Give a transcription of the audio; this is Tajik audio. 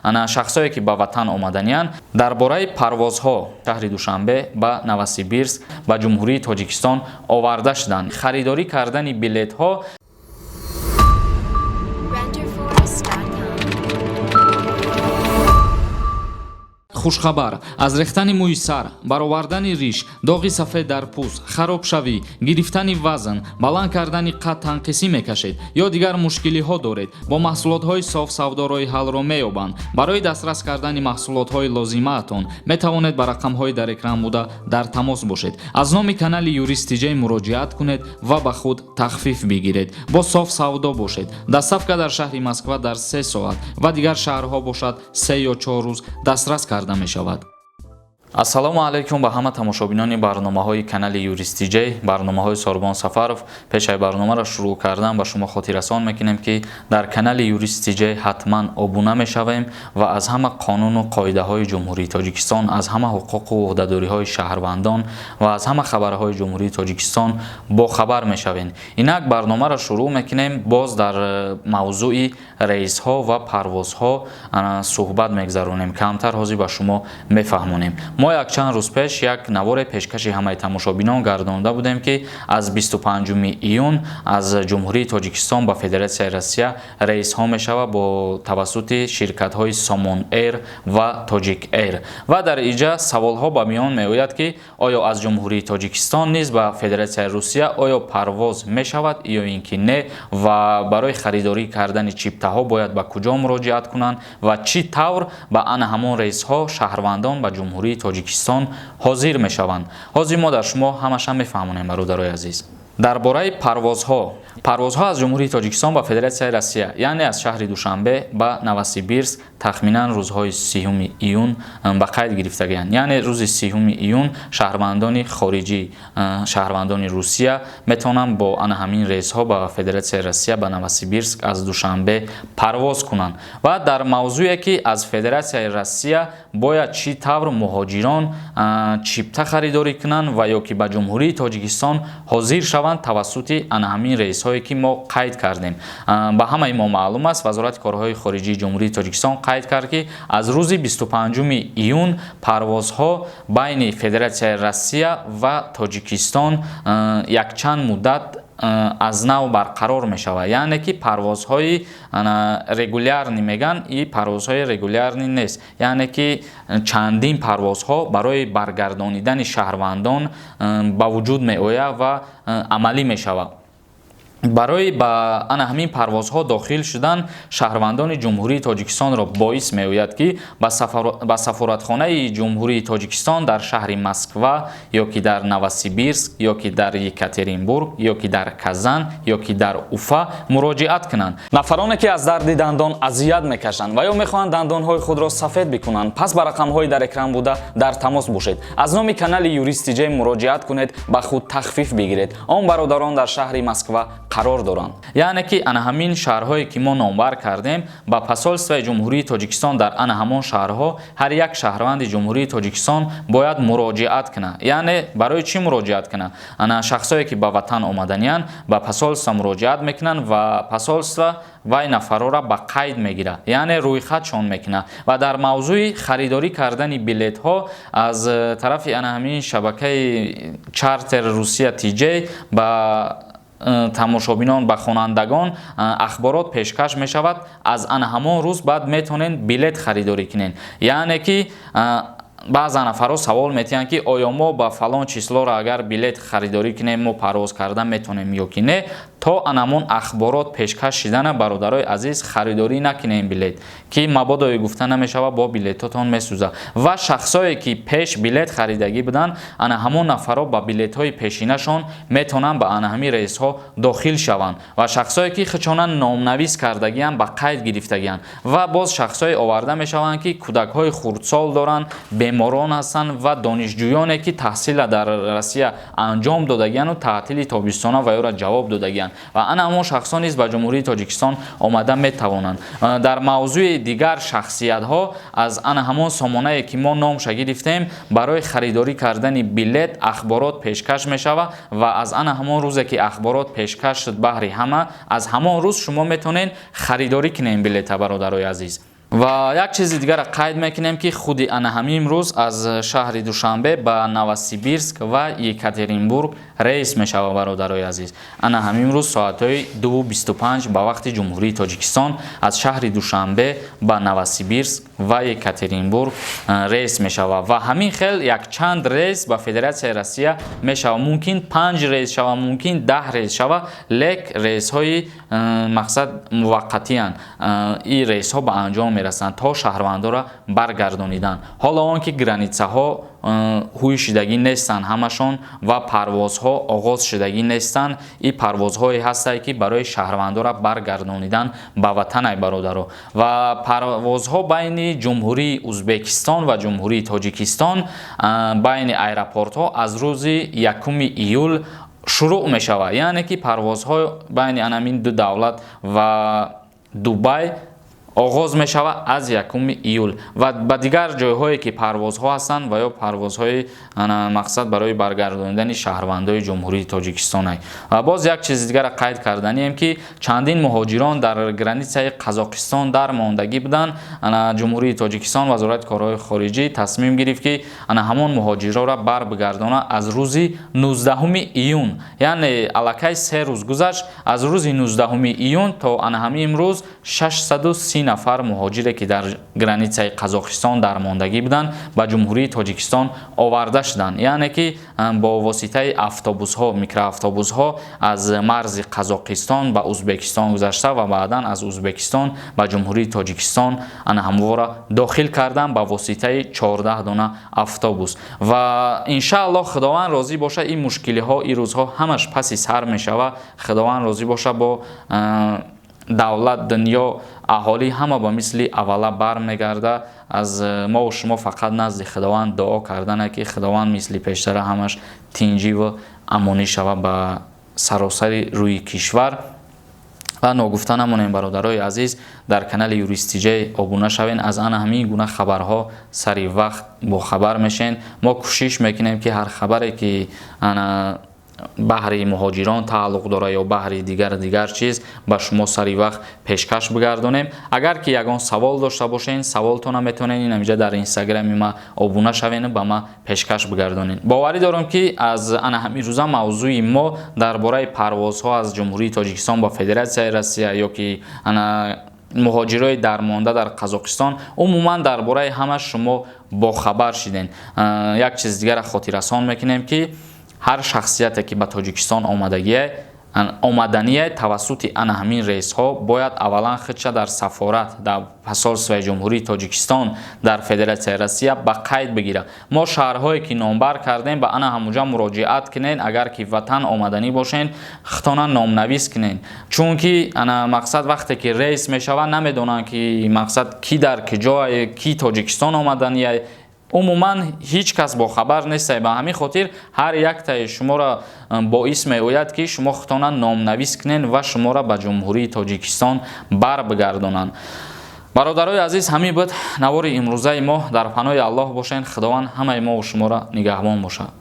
ана шахсое ки ба ватан омаданиянд дар бораи парвозҳо шаҳри душанбе ба новосибирск ба ҷумҳурии тоҷикистон оварда шуданд. харидорӣ кардани билетҳо хушхабар аз рехтани мӯи сар, баровардани риш, доғи сафед дар пӯст, харобшавӣ, гирифтани вазн, баланд кардани қад танқисӣ мекашед ё дигар мушкилиҳо доред, бо маҳсулотҳои софсавдо роҳи ҳаллро меёбанд. барои дастрас кардани маҳсулотҳои лозимаатон метавонед ба рақамҳои дар экран буда дар тамос бошед. аз номи канали юристиҷей муроҷиат кунед ва ба худ тахфиф бигиред. бо софсавдо бошед. доставка дар шаҳри Москва дар 3 соат ва дигар шаҳрҳо бошад 3 ё 4 рӯз дастрас карда мешавад. ассалому алайкум ба ҳама тамошобинони барномаҳои канали юристиҷей, барномаҳои Сорбон Сафаров. пешай барномаро шурӯъ кардан ба шумо хотиррасон мекунем ки дар канали юристиҷей ҳатман обуна мешавем ва аз ҳама қонуну қоидаҳои ҷумҳурии Тоҷикистон, аз ҳама ҳуқуқу уҳдадориҳои шаҳрвандон ва аз ҳама хабарҳои ҷумҳурии Тоҷикистон бохабар мешавем. инак барномаро шурӯъ мекунем. боз дар мавзӯи рейсҳо ва парвозҳо суҳбат мегзаронем. камтар ҳозир ба шумо мефаҳмонем. мо якчанд рӯз пеш як навори пешкаши ҳамаи тамошобинон гардонда будем ки аз 25 июн аз ҷумҳурии Тоҷикистон ба Федератсияи Россия рейсҳо мешавад бо тавассути ширкатҳои Somon Air ва Togic Air. ва дар инҷа саволҳо ба миён меояд ки оё аз ҷумҳурии Тоҷикистон низ ба Федератсияи Русия оё парвоз мешавад ё ин ки не, ва барои харидорӣ кардани чиптаҳо бояд ба куҷо муроҷиат кунанд ва чӣ тавр ба ана ҳамон рейсҳо шаҳрвандон ба ҷумҳурии Тоҷикистон ҳозир мешаванд. ҳозир мо дар шумо ҳамаша мефаҳмонем бародарои азиз. дар бораи парвозҳо аз ҷумҳурии Тоҷикистон ба Федератсияи Россия, яъне аз шаҳри Душанбе ба Новосибирск тахминан рӯзҳои 30 июн ба қайд гирифтагиянд. яъне рӯзи 30 июн шаҳрвандони хориҷӣ, шаҳрвандони Русия метавонанд бо ана ҳамин рейсҳо ба Федератсияи Россия ба Новосибирск аз Душанбе парвоз кунанд. ва дар мавзӯе ки аз Федератсияи Россия бояд чӣ тавр муҳоҷирон чипта харидорӣ кунанд ва ё ки ба ҷумҳурии Тоҷикистон ҳозир шаванд тавассути ана ҳамин рейсҳое ки мо қайд кардем. ба ҳамаи мо маълум аст, вазорати корҳои хориҷии ҷумҳурии Тоҷикистон қайд кард ки аз рӯзи 25 июн парвозҳо байни Федератсияи Россия ва Тоҷикистон якчанд муддат аз нав барқарор мешавад. яъне ки парвозҳои регулярни меган, и парвозҳои регулярни нест. яъне ки чандин парвозҳо барои баргардонидани шаҳрвандон ба вуҷуд меояд ва амалӣ мешавад. барои ба ана ҳамин парвозҳо дохил шудан шаҳрвандони ҷумҳурии Тоҷикистонро боис меояд ки ба сафоратхонаи ҷумҳурии Тоҷикистон дар шаҳри Москва ё ки дар Новосибирск ё ки дар Екатеринбург ё ки дар Казан ё ки дар Уфа муроҷиат кунанд. нафароне ки аз дарди дандон азият мекашанд ва ё мехоҳанд дандонҳои худро сафед бикунанд, пас ба рақамҳои дар экран буда дар тамос бошед. аз номи канали юристиҷей муроҷиат кунед, ба худ тахфиф бигиред. он бародарон дар шаҳри Москва қарор доранд. яъне ки ана ҳамин шаҳрҳое ки мо номбар кардем, ба посолствои ҷумҳурии Тоҷикистон дар ана ҳамон шаҳрҳо ҳар як шаҳрванди ҷумҳурии Тоҷикистон бояд муроҷиат кунад. яъне барои чӣ муроҷиат кунад? ана шахсое ки ба ватан омаданиянд ба посолство муроҷиат мекунанд ва посолство вай нафарора ба қайд мегирад, яъне рӯйхатшон мекунад. ва дар мавзӯи харидорӣ кардани билетҳо аз тарафи ана ҳамин шабакаи чартер Русия TJ ба тамошобинон ба хонандагон ахборот пешкаш мешавад. аз ана ҳамон рӯз баъд метавонен билет харидорӣ кунен. яъне ки баъзан нафаро савол метиҳанд ки оё мо ба фалон числоро агар билет харидорӣ кунем мо парвоз карда метавонем ё ки не. то анамон ахборот пешкаш шидана бародарои азиз харидорӣ накунем билет, ки мабодо гуфта намешавад бо билетотон месӯза. ва шахсое ки пеш билет харидагӣ буданд, ана ҳамон нафаро ба билетҳои пешинашон метавонанд ба ана ҳамин рейсҳо дохил шаванд. ва шахсое ки хичонан номнавис кардагиянд ба қайд гирифтагиянд. ва боз шахсое оварда мешаванд ки кӯдакҳои хурдсол доранд, беморон ҳастанд ва донишҷӯёне ки таҳсила дар Россия анҷом додагияну таътили тобистона ва ёро ҷавоб додагиянд. ва ана ҳамон шахсон низ ба ҷумҳурии Тоҷикистон омада метавонанд. дар мавзӯи дигар шахсиятҳо аз ана ҳамон сомонае ки мо номша гирифтем, барои харидорӣ кардани билет ахборот пешкаш мешавад. ва аз ана ҳамон рӯзе ки ахборот пешкаш шуд баҳри ҳама, аз ҳамон рӯз шумо метавонед харидорӣ кунед билета бародарои азиз. ва як чизи дигара қайд мекунем ки худи ана ҳамин имрӯз аз шаҳри душанбе ба новосибирск ва екатеринбург рейс мешавад. бародарои азиз, ана ҳамин имрӯз соатҳои 2:25 ба вақти ҷумҳурии тоҷикистон аз шаҳри душанбе ба новосибирск ва екатеринбург рейс мешавад ва ҳамин хел якчанд рейс ба федератсияи россия мешавад. мумкин 5 рейс шава, мумкин 10 рейс шава, лек рейсҳои мақсад муваққатиян. ин рейсҳо ба анҷом мерасанд то шаҳрвандора баргардонидан. ҳоло он ки границаҳо ҳуй шидагӣ нестанд ҳамашон ва парвозҳо оғоз шидагӣ нестанд. ин парвозҳое ҳастае ки барои шаҳрвандора баргардонидан ба ватанай бародаро ва парвозҳо байни ҷумҳурии узбекистон ва ҷумҳурии тоҷикистон байни аэропортҳо аз рӯзи 1 июл шурӯъ мешавад. яъне ки парвозҳо байни анамин ду давлат ва дубай оғоз мешавад аз 1 июл ва ба дигар ҷойҳое ки парвозҳо ҳастанд ва ё парвозҳои мақсад барои баргардонидани шаҳрвандои ҷумҳурии тоҷикистон. ва боз як чизи дигара қайд карданием ки чандин муҳоҷирон дар границаи қазоқистон дар мондагӣ буданд. ҷумҳурии тоҷикистон вазорати корҳои хориҷӣ тасмим гирифт ки ҳамон муҳоҷиронро барбигардона аз рӯзи 19 июн, яъне аллакай 3 рӯз гузашт. аз рӯзи 19 июн то ҳамин имрӯз 630 нафар муҳоҷире ки дар границаи қазоқистон дар мондагӣ буданд ба ҷумҳурии тоҷикистон оварда шуданд. яъне ки бо воситаи автобусҳо, микроавтобусҳо аз марзи қазоқистон ба узбекистон гузашта ва баъдан аз узбекистон ба ҷумҳурии тоҷикистон ҳамвора дохил карданд ба воситаи 14 дона автобус. ва иншааллоҳ худованд розӣ боша, ин мушкилиҳо ин рӯзҳо ҳамаш паси сар мешавад. худованд розӣ боша, бо давлат, дунё, аҳолӣ ҳама ба мисли аввала бармегарда. аз мову шумо фақат назди худованд дуо кардане ки худованд мисли пештара ҳамаш тинҷӣ ва амонӣ шавад ба саросари рӯи кишвар. ва ногуфта намонем бародарои азиз, дар канали Юристиҷа обуна шавен, аз ана ҳамин гуна хабарҳо сари вақт бохабар мешен. мо кӯшиш мекунем ки ҳар хабаре ки баҳри муҳоҷирон тааллуқ дора ё баҳри дигар чиз ба шумо сари вақт пешкаш бигардонем. агар ки ягон савол дошта бошен, саволтона метавонед инҷа дар инстаграми ма обуна шавен, ба ма пешкаш бигардонед. боварӣ дорам ки аз ана ҳамин рӯза мавзӯи мо дар бораи парвозҳо аз ҷумҳурии тоҷикистон ба федератсияи россия ё ки муҳоҷирои дармонда дар қазоқистон, умуман дар бораи ҳама шумо бохабар шиден. як чиз дигара хотиррасон мекунем ки ҳар шахсияте ки ба тоҷикистон омадание тавассути ана ҳамин рейсҳо бояд аввалан худша дар сафорат, дар посолствои ҷумҳурии тоҷикистон дар федератсияи россия ба қайд бигирад. мо шаҳрҳое ки номбар кардем ба ана ҳамуҷа муроҷиат кунед. агар ки ватан омаданӣ бошен, хитона номнавис кунед, чунки ана мақсад вақте ки рейс мешавад намедонанд ки мақсад ки дар ки ҷое, ки тоҷикистон омадание. умуман ҳеҷ кас бохабар нестае. ба ҳамин хотир ҳар яктаи шуморо боис меояд ки шумо хитона номнавис кунед ва шуморо ба ҷумҳурии тоҷикистон барбигардонанд. бародарои азиз, ҳамин буд навори имрӯзаи мо. дар паноҳи аллоҳ бошен. худованд ҳамаи мо ва шуморо нигаҳбон бошад.